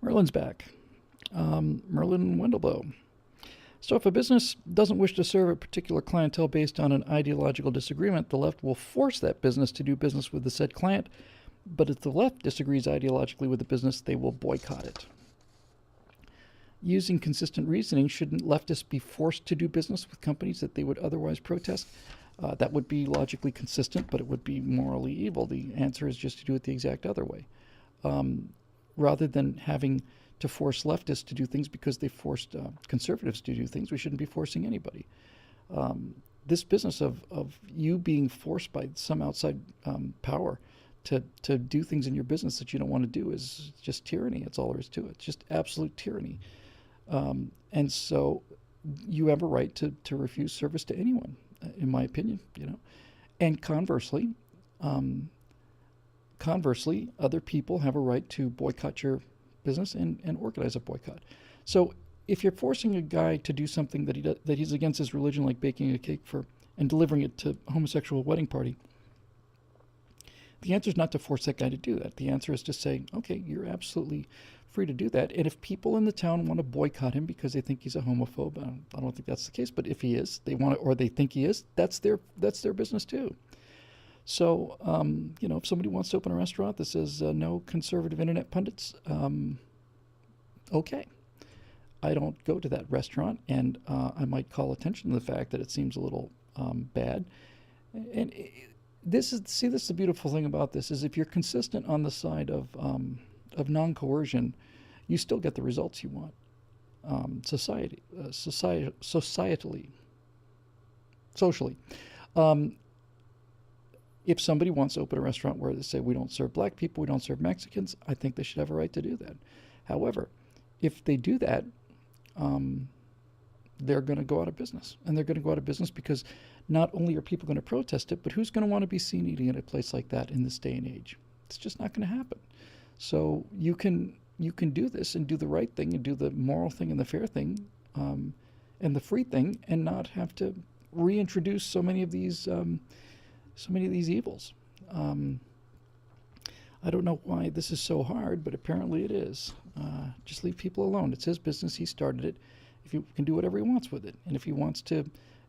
Merlin's back. Merlin Wendelboe. So if a business doesn't wish to serve a particular clientele based on an ideological disagreement, the left will force that business to do business with the said client. But if the left disagrees ideologically with the business, they will boycott it. Using consistent reasoning, shouldn't leftists be forced to do business with companies that they would otherwise protest? That would be logically consistent, but it would be morally evil. The answer is just to do it the exact other way. Rather than having to force leftists to do things because they forced conservatives to do things, we shouldn't be forcing anybody. This business of you being forced by some outside power to do things in your business that you don't want to do is just tyranny. That's all there is to it. It's just absolute tyranny. And so you have a right to refuse service to anyone, in my opinion, you know. And conversely, other people have a right to boycott your business and organize a boycott. So if you're forcing a guy to do something that he's against his religion, like baking a cake for and delivering it to a homosexual wedding party, the answer is not to force that guy to do that. The answer is to say, okay, you're absolutely free to do that. And if people in the town want to boycott him because they think he's a homophobe, I don't think that's the case. But if he is, they want to, or they think he is, that's their business too. So, you know, if somebody wants to open a restaurant that says no conservative internet pundits, okay. I don't go to that restaurant, and I might call attention to the fact that it seems a little bad. And this is the beautiful thing about this is if you're consistent on the side of non-coercion, you still get the results you want. Socially. If somebody wants to open a restaurant where they say we don't serve black people, we don't serve Mexicans, I think they should have a right to do that. However, if they do that, they're going to go out of business. And they're going to go out of business because not only are people going to protest it, but who's going to want to be seen eating at a place like that in this day and age? It's just not going to happen. So you can do this and do the right thing and do the moral thing and the fair thing and the free thing and not have to reintroduce so many of these evils. I don't know why this is so hard, but apparently it is. Just leave people alone. It's his business. He started it. If he can do whatever he wants with it. And if he wants to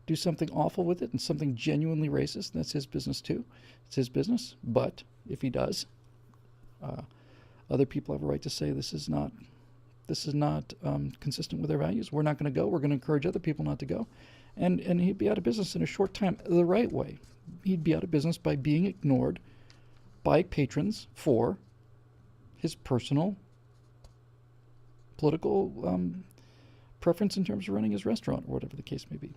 do something awful with it and something genuinely racist, that's his business too. It's his business. But if he does, other people have a right to say this is not consistent with their values. We're not going to go. We're going to encourage other people not to go. And he'd be out of business in a short time the right way. He'd be out of business by being ignored by patrons for his personal political preference in terms of running his restaurant or whatever the case may be.